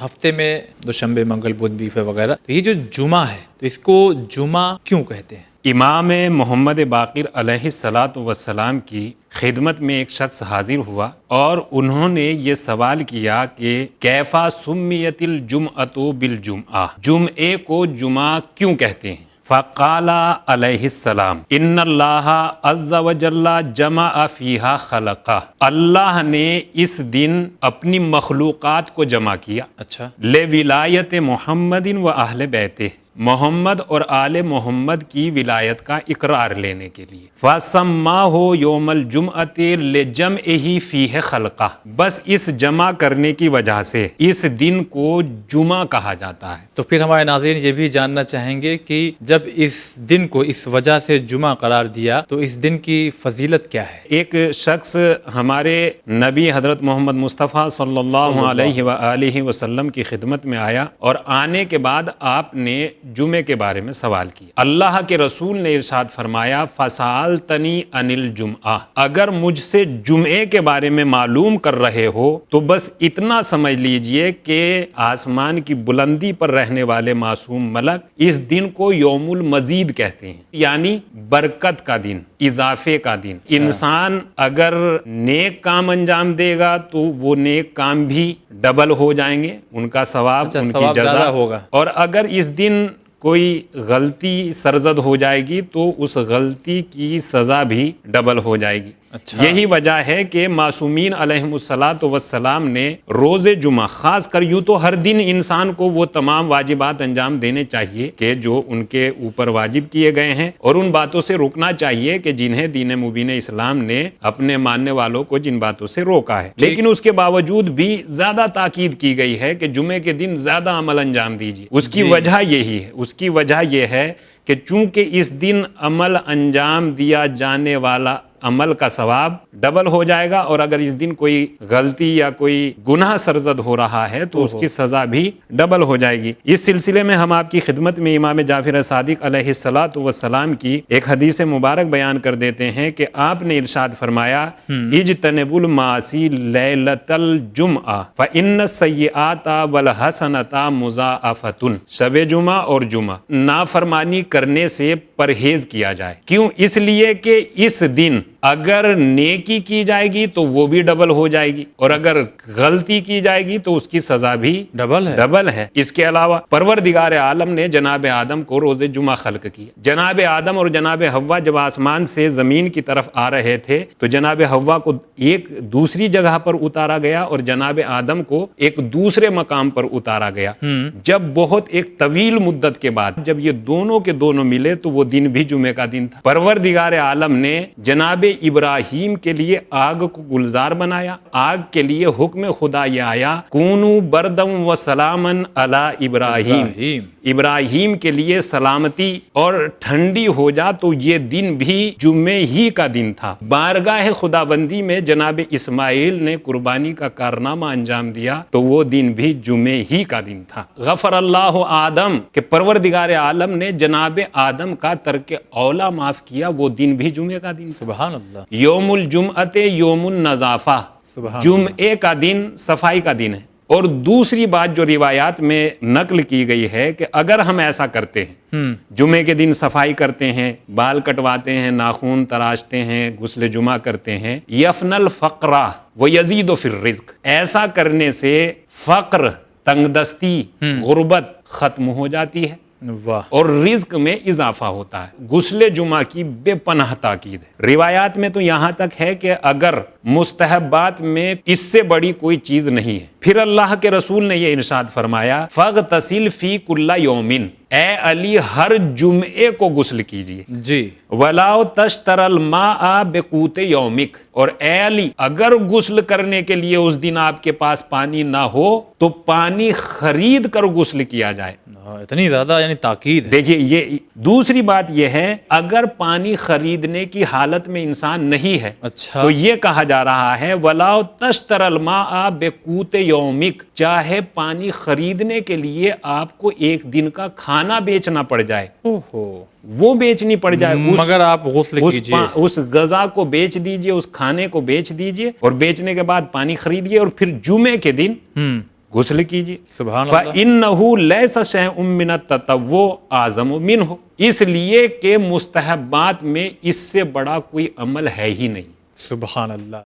ہفتے میں دوشنبے منگل بدھ بیفے وغیرہ، تو یہ جو جمعہ ہے تو اس کو جمعہ کیوں کہتے ہیں؟ امام محمد باقر علیہ الصلاۃ والسلام کی خدمت میں ایک شخص حاضر ہوا اور انہوں نے یہ سوال کیا کہ کیفا سمیت الجمعۃ بالجمعہ، جمعے کو جمعہ کیوں کہتے ہیں؟ فقال علیہ السلام ان اللہ عز وجل جمع فیہا خلقہ، اللہ نے اس دن اپنی مخلوقات کو جمع کیا، اچھا، لولایت محمد و اہل بیتہ، محمد اور آل محمد کی ولایت کا اقرار لینے کے لیے، فَسَمَّاهُ یوم الجمعۃ لِجَمْعِهِ فِیہ خلقہ، بس اس جمع کرنے کی وجہ سے اس دن کو جمعہ کہا جاتا ہے۔ تو پھر ہمارے ناظرین یہ بھی جاننا چاہیں گے کہ جب اس دن کو اس وجہ سے جمعہ قرار دیا تو اس دن کی فضیلت کیا ہے؟ ایک شخص ہمارے نبی حضرت محمد مصطفیٰ صلی اللہ علیہ وآلہ وسلم کی خدمت میں آیا اور آنے کے بعد آپ نے جمعے کے بارے میں سوال کیا۔ اللہ کے رسول نے ارشاد فرمایا فَسَأَلْتَنِي عَنِ الْجُمْعَةِ، اگر مجھ سے جمعے کے بارے میں معلوم کر رہے ہو تو بس اتنا سمجھ لیجئے کہ آسمان کی بلندی پر رہنے والے معصوم ملک اس دن کو یوم المزید کہتے ہیں، یعنی برکت کا دن، اضافے کا دن۔ انسان اگر نیک کام انجام دے گا تو وہ نیک کام بھی ڈبل ہو جائیں گے، ان کا ثواب، ان کی جزا ہوگا، اور اگر اس دن کوئی غلطی سرزد ہو جائے گی تو اس غلطی کی سزا بھی ڈبل ہو جائے گی۔ یہی وجہ ہے کہ معصومین علیہم الصلاۃ والسلام نے روز جمعہ، خاص کر یوں تو ہر دن انسان کو وہ تمام واجبات انجام دینے چاہیے کہ جو ان کے اوپر واجب کیے گئے ہیں، اور ان باتوں سے رکنا چاہیے کہ جنہیں دین مبین اسلام نے اپنے ماننے والوں کو جن باتوں سے روکا ہے، لیکن اس کے باوجود بھی زیادہ تاکید کی گئی ہے کہ جمعے کے دن زیادہ عمل انجام دیجیے۔ اس کی وجہ یہی ہے، اس کی وجہ یہ ہے کہ چونکہ اس دن عمل انجام دیا جانے والا عمل کا ثواب ڈبل ہو جائے گا، اور اگر اس دن کوئی غلطی یا کوئی گناہ سرزد ہو رہا ہے تو اس کی سزا بھی ڈبل ہو جائے گی۔ اس سلسلے میں ہم آپ کی خدمت میں امام جعفر صادق علیہ الصلاۃ والسلام کی ایک حدیث مبارک بیان کر دیتے ہیں کہ آپ نے ارشاد فرمایا اجتنبوا المعاصی لیلۃ الجمعہ فإن السیئات والحسنۃ مضاعفۃ، شب جمعہ اور جمعہ نافرمانی کرنے سے پرہیز کیا جائے۔ کیوں؟ اس لیے کہ اس دن اگر نیکی کی جائے گی تو وہ بھی ڈبل ہو جائے گی، اور اگر غلطی کی جائے گی تو اس کی سزا بھی ڈبل ہے۔ اس کے علاوہ پروردگار عالم نے جناب آدم کو روز جمعہ خلق کیا۔ جناب آدم اور جناب حوا جب آسمان سے زمین کی طرف آ رہے تھے تو جناب حوا کو ایک دوسری جگہ پر اتارا گیا اور جناب آدم کو ایک دوسرے مقام پر اتارا گیا۔ جب بہت ایک طویل مدت کے بعد جب یہ دونوں کے دونوں ملے تو وہ دن بھی جمعے کا دن تھا۔ پروردگار عالم نے جناب ابراہیم کے لیے آگ کو گلزار بنایا، آگ کے لیے حکم خدا یہ آیا کونوا بردم و سلامن علی ابراہیم، ابراہیم کے لیے سلامتی اور ٹھنڈی ہو جا، تو یہ دن بھی جمعے ہی کا دن تھا۔ بارگاہ خداوندی میں جناب اسماعیل نے قربانی کا کارنامہ انجام دیا تو وہ دن بھی جمعے ہی کا دن تھا۔ غفر اللہ آدم، کہ پروردگار عالم نے جناب آدم کا ترک اولا معاف کیا، وہ دن بھی جمعے کا دن۔ سبحان اللہ۔ یوم الجمعۃ یوم النظافہ، جمعے کا دن صفائی کا دن ہے۔ اور دوسری بات جو روایات میں نقل کی گئی ہے کہ اگر ہم ایسا کرتے ہیں، جمعے کے دن صفائی کرتے ہیں، بال کٹواتے ہیں، ناخن تراشتے ہیں، غسل جمعہ کرتے ہیں، یفن الفقر ویزید فی الرزق، ایسا کرنے سے فقر، تنگ دستی، غربت ختم ہو جاتی ہے اور رزق میں اضافہ ہوتا ہے۔ غسل جمعہ کی بے پناہ تاکید ہے۔ روایات میں تو یہاں تک ہے کہ اگر مستحبات میں اس سے بڑی کوئی چیز نہیں ہے۔ پھر اللہ کے رسول نے یہ ارشاد فرمایا فاغتسل فی کل یوم، اے علی ہر جمعے کو غسل کیجیے، جی، وَلَا تَشْتَرَ الْمَاءَ بِقُوتِ يَوْمِكَ، اور اے علی اگر غسل کرنے کے لیے اس دن آپ کے پاس پانی نہ ہو تو پانی خرید کر غسل کیا جائے۔ اتنی زیادہ یعنی تاکید ہے۔ دیکھیے یہ دوسری بات یہ ہے، اگر پانی خریدنے کی حالت میں انسان نہیں ہے تو یہ کہا جا رہا ہے وَلَا تَشْتَرَ الْمَاءَ بِقُوتِ يَوْمِكَ، چاہے پانی خریدنے کے لیے آپ کو ایک دن کا کھانا بیچنا پڑ جائے، وہ بیچنی پڑ جائے، مگر آپ غسل کیجئے، اس غذا کو بیچ دیجئے، اس کھانے کو بیچ دیجئے، اور بیچنے کے بعد پانی خریدیے، اور پھر جمعے کے دن غسل کیجیے. سبحان اللہ. فَإِنَّهُ لَيْسَ شَيْءٌ مِّنَ التَّطَوُّعِ أَعْظَمُ مِنْهُ، اس لیے کہ مستحبات میں اس سے بڑا کوئی عمل ہے ہی نہیں. سبحان اللہ.